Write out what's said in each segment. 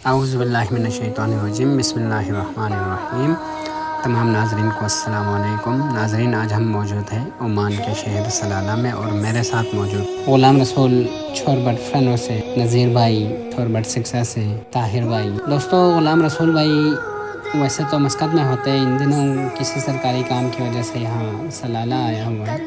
اعوذ باللہ من الشیطان الرجیم، بسم اللہ الرحمن الرحیم۔ تمام ناظرین کو السلام علیکم۔ ناظرین، آج ہم موجود ہیں عمان کے شہر سلالہ میں، اور میرے ساتھ موجود غلام رسول چھوربٹ فرنو سے، نذیر بھائی چھوربٹ سکسا سے، طاہر بھائی۔ دوستو، غلام رسول بھائی ویسے تو مسقط میں ہوتے ہیں، ان دنوں کسی سرکاری کام کی وجہ سے یہاں سلالہ آیا ہوا ہے۔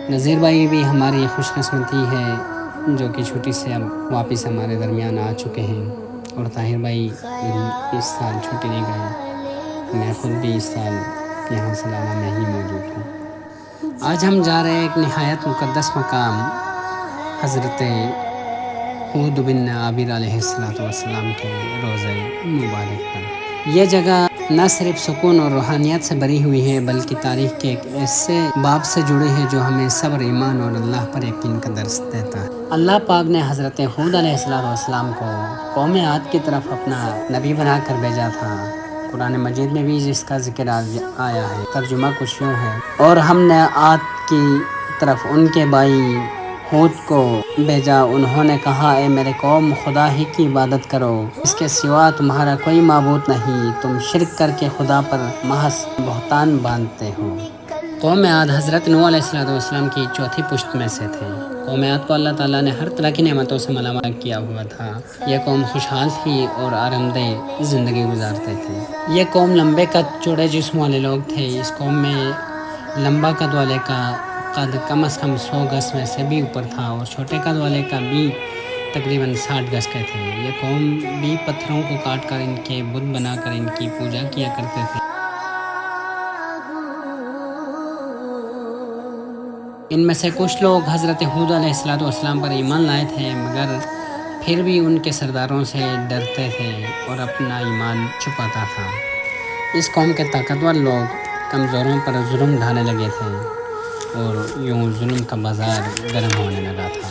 نذیر بھائی بھی ہماری خوش قسمتی ہے جو کہ چھٹی سے اب واپس ہمارے درمیان آ چکے ہیں، اور طاہر بھائی اس سال چھٹی نہیں گئے۔ میں خود بھی اس سال یہاں سلالہ میں ہی موجود ہوں۔ آج ہم جا رہے ہیں ایک نہایت مقدس مقام، حضرت ہود بن عابر علیہ السلام کے روضہ مبارک پر۔ یہ جگہ نہ صرف سکون اور روحانیت سے بری ہوئی ہے، بلکہ تاریخ کے ایک ایسے باب سے جڑی ہے جو ہمیں صبر، ایمان اور اللہ پر یقین کا درس دیتا ہے۔ اللہ پاک نے حضرت ہود علیہ السلام کو قوم عاد کی طرف اپنا نبی بنا کر بھیجا تھا۔ قرآن مجید میں بھی اس کا ذکر آیا ہے۔ ترجمہ کچھ یوں ہے: اور ہم نے عاد کی طرف ان کے بھائی ہود کو بھیجا، انہوں نے کہا، اے میرے قوم، خدا ہی کی عبادت کرو، اس کے سوا تمہارا کوئی معبود نہیں، تم شرک کر کے خدا پر محض بہتان باندھتے ہو۔ قوم عاد حضرت نوح علیہ السلام کی چوتھی پشت میں سے تھے۔ قوم عاد کو اللہ تعالیٰ نے ہر طرح کی نعمتوں سے مالا مال کیا ہوا تھا۔ یہ قوم خوشحال تھی اور آرامدہ زندگی گزارتے تھے۔ یہ قوم لمبے قد چوڑے جسم والے لوگ تھے۔ اس قوم میں لمبا قد والے کا قد کم از کم 100 گز میں سے بھی اوپر تھا، اور چھوٹے قد والے کا بھی تقریباً 60 گز کے تھے۔ یہ قوم بھی پتھروں کو کاٹ کر ان کے بت بنا کر ان کی پوجا کیا کرتے تھے۔ ان میں سے کچھ لوگ حضرت ہود علیہ السلام پر ایمان لائے تھے، مگر پھر بھی ان کے سرداروں سے ڈرتے تھے اور اپنا ایمان چھپاتا تھا۔ اس قوم کے طاقتور لوگ کمزوروں پر ظلم ڈھانے لگے تھے، اور یوں ظلم کا بازار گرم ہونے لگا تھا،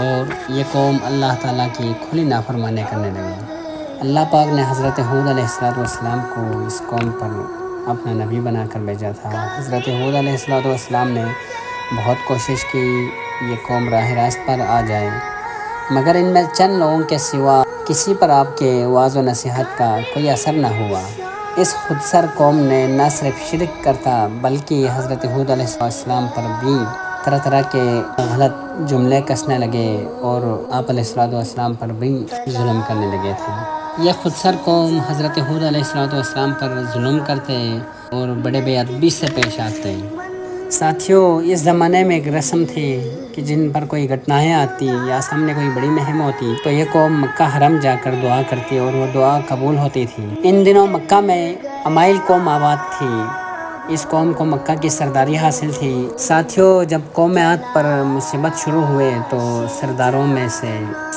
اور یہ قوم اللہ تعالیٰ کی کھلی نافرمانی کرنے لگی۔ اللہ پاک نے حضرت ہود علیہ السلام کو اس قوم پر اپنا نبی بنا کر بھیجا تھا۔ حضرت ہود علیہ السلام نے بہت کوشش کی یہ قوم راہ راست پر آ جائے، مگر ان میں چند لوگوں کے سوا کسی پر آپ کے وعظ و نصیحت کا کوئی اثر نہ ہوا۔ اس خودسر قوم نے نہ صرف شرک کرتا بلکہ حضرت ہود علیہ السلام پر بھی طرح طرح کے غلط جملے کسنے لگے، اور آپ علیہ السلام پر بھی ظلم کرنے لگے تھے۔ یہ خودسر قوم حضرت ہود علیہ السلام پر ظلم کرتے اور بڑے بے ادبی سے پیش آتے۔ ساتھیوں، اس زمانے میں ایک رسم تھی کہ جن پر کوئی گھٹنائیں آتی یا سامنے کوئی بڑی مہم ہوتی تو یہ قوم مکہ حرم جا کر دعا کرتی، اور وہ دعا قبول ہوتی تھی۔ ان دنوں مکہ میں عمائل قوم آباد تھی۔ اس قوم کو مکہ کی سرداری حاصل تھی۔ ساتھیوں، جب قوم عاد پر مصیبت شروع ہوئے تو سرداروں میں سے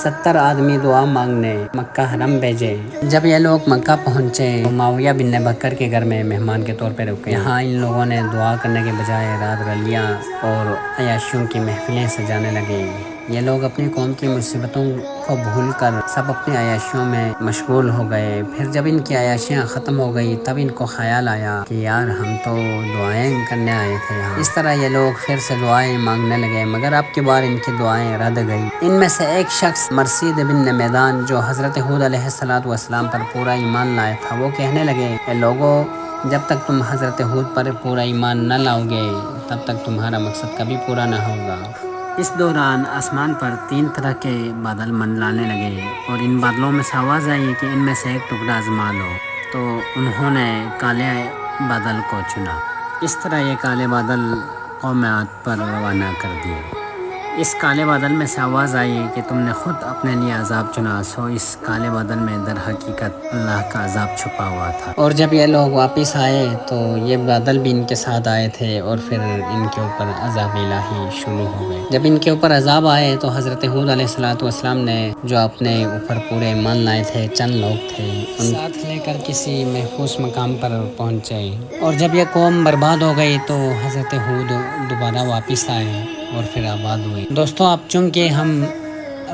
70 آدمی دعا مانگنے مکہ حرم بھیجے۔ جب یہ لوگ مکہ پہنچے تو معاویہ بن بکر کے گھر میں مہمان کے طور پہ رکے۔ یہاں ان لوگوں نے دعا کرنے کے بجائے رات رلیاں اور عیاشیوں کی محفلیں سجانے لگے۔ یہ لوگ اپنی قوم کی مصیبتوں کو بھول کر سب اپنی عیاشیوں میں مشغول ہو گئے۔ پھر جب ان کی عیاشیاں ختم ہو گئی تب ان کو خیال آیا کہ یار، ہم تو دعائیں کرنے آئے تھے یہاں۔ اس طرح یہ لوگ پھر سے دعائیں مانگنے لگے، مگر اب کی بار ان کی دعائیں رد گئی۔ ان میں سے ایک شخص مرثد بن میدان، جو حضرت ہود علیہ السلام پر پورا ایمان لائے تھا، وہ کہنے لگے، اے لوگو، جب تک تم حضرت ہود پر پورا ایمان نہ لاؤ گے تب تک تمہارا مقصد کبھی پورا نہ ہوگا۔ اس دوران آسمان پر 3 طرح کے بادل منڈلانے لگے، اور ان بادلوں میں سے آواز آئی کہ ان میں سے ایک ٹکڑا آزما لو۔ تو انہوں نے کالے بادل کو چنا۔ اس طرح یہ کالے بادل قوم عاد پر روانہ کر دیے۔ اس کالے بادل میں سے آواز آئی کہ تم نے خود اپنے لیے عذاب چنا، سو اس کالے بادل میں در حقیقت اللہ کا عذاب چھپا ہوا تھا۔ اور جب یہ لوگ واپس آئے تو یہ بادل بھی ان کے ساتھ آئے تھے، اور پھر ان کے اوپر عذاب الہی شروع ہو گئے۔ جب ان کے اوپر عذاب آئے تو حضرت ہود علیہ السلام نے جو اپنے اوپر پورے ایمان لائے تھے، چند لوگ تھے، ان ساتھ لے کر کسی محفوظ مقام پر پہنچے۔ اور جب یہ قوم برباد ہو گئی تو حضرت ہود دوبارہ واپس آئے اور پھر آباد ہوئے۔ دوستوں، اب چونکہ ہم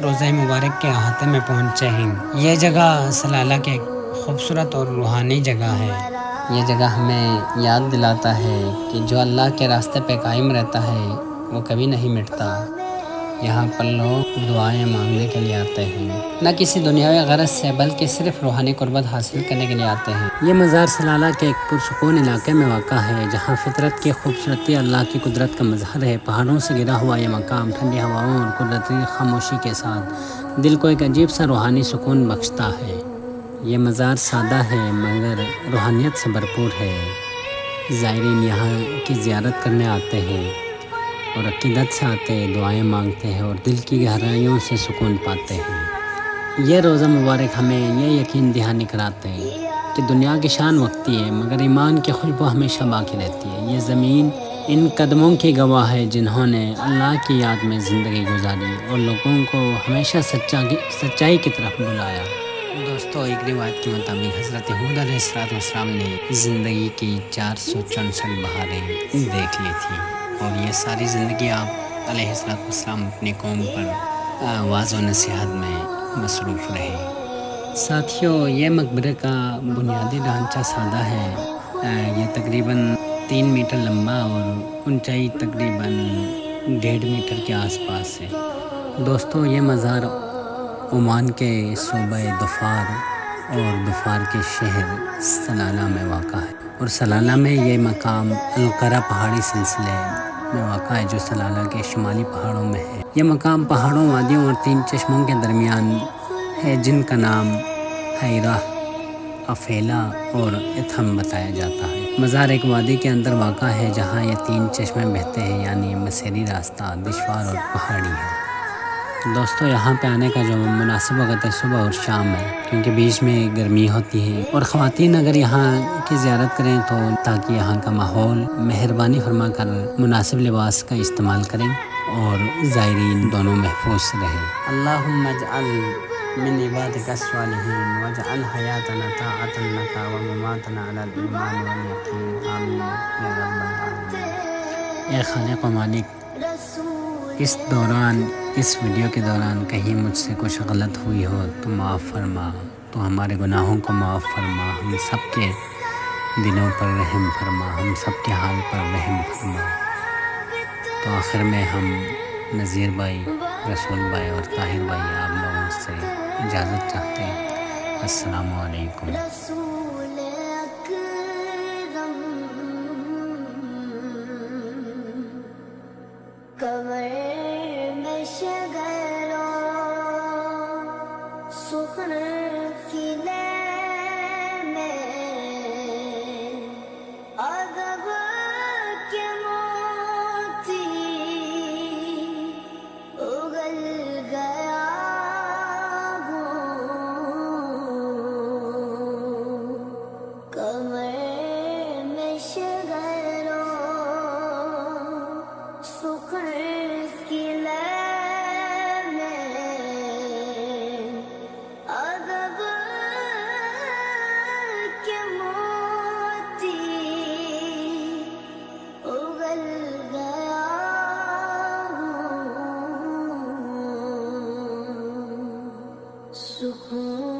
روضہ مبارک کے احاطے میں پہنچے ہیں، یہ جگہ سلالہ کے خوبصورت اور روحانی جگہ ہے۔ یہ جگہ ہمیں یاد دلاتا ہے کہ جو اللہ کے راستے پہ قائم رہتا ہے وہ کبھی نہیں مٹتا۔ یہاں پر لوگ دعائیں مانگنے کے لیے آتے ہیں، نہ کسی دنیاوی غرض سے بلکہ صرف روحانی قربت حاصل کرنے کے لیے آتے ہیں۔ یہ مزار سلالہ کے ایک پرسکون علاقے میں واقع ہے، جہاں فطرت کی خوبصورتی اللہ کی قدرت کا مظہر ہے۔ پہاڑوں سے گھرا ہوا یہ مقام ٹھنڈی ہواؤں اور قدرتی خاموشی کے ساتھ دل کو ایک عجیب سا روحانی سکون بخشتا ہے۔ یہ مزار سادہ ہے مگر روحانیت سے بھرپور ہے۔ زائرین یہاں کی زیارت کرنے آتے ہیں اور عقیدت سے آتے ہیں، دعائیں مانگتے ہیں اور دل کی گہرائیوں سے سکون پاتے ہیں۔ یہ روزہ مبارک ہمیں یہ یقین دہانی کراتے ہیں کہ دنیا کی شان وقتی ہے مگر ایمان کی خوشبو ہمیشہ باقی رہتی ہے۔ یہ زمین ان قدموں کی گواہ ہے جنہوں نے اللہ کی یاد میں زندگی گزاری اور لوگوں کو ہمیشہ سچائی کی طرف بلایا۔ دوستو، ایک روایت کے مطابق حضرت ہود علیہ السلام نے زندگی کی 464 بہاریں دیکھ لی تھیں اور یہ ساری زندگی آپ علیہ السلام اپنی قوم پر واعظ و نصیحت میں مصروف رہے۔ ساتھیوں، یہ مقبرے کا بنیادی ڈھانچہ سادہ ہے۔ یہ تقریباً 3 میٹر لمبا اور اونچائی تقریباً 1.5 میٹر کے آس پاس ہے۔ دوستو، یہ مزار عمان کے صوبہ دفار اور دفار کے شہر سلالہ میں واقع ہے، اور سلالہ میں یہ مقام القرہ پہاڑی سلسلے میں واقع ہے جو سلالہ کے شمالی پہاڑوں میں ہے۔ یہ مقام پہاڑوں، وادیوں اور 3 چشموں کے درمیان ہے جن کا نام حیرہ، افیلا اور اتھم بتایا جاتا ہے۔ مزار ایک وادی کے اندر واقع ہے جہاں یہ 3 چشمے بہتے ہیں، یعنی مسیری راستہ دشوار اور پہاڑی ہے۔ دوستو، یہاں پہ آنے کا جو مناسب وقت ہے صبح اور شام ہے، کیونکہ بیچ میں گرمی ہوتی ہے، اور خواتین اگر یہاں کی زیارت کریں تو تاکہ یہاں کا ماحول مہربانی فرما کر مناسب لباس کا استعمال کریں اور زائرین دونوں محفوظ رہیں۔ اللہم اجعل من عبادک الصالحین واجعل حیاتنا طاعۃ لک ومماتنا علی الایمان والیقین، آمین یا رب العالمین۔ اے خالق و مالک، اس ویڈیو کے دوران کہیں مجھ سے کچھ غلط ہوئی ہو تو معاف فرما، تو ہمارے گناہوں کو معاف فرما، ہم سب کے دلوں پر رحم فرما، ہم سب کے حال پر رحم فرما۔ تو آخر میں ہم نذیر بھائی، رسول بھائی اور طاہر بھائی آپ لوگوں سے اجازت چاہتے ہیں۔ السلام علیکم۔ سکون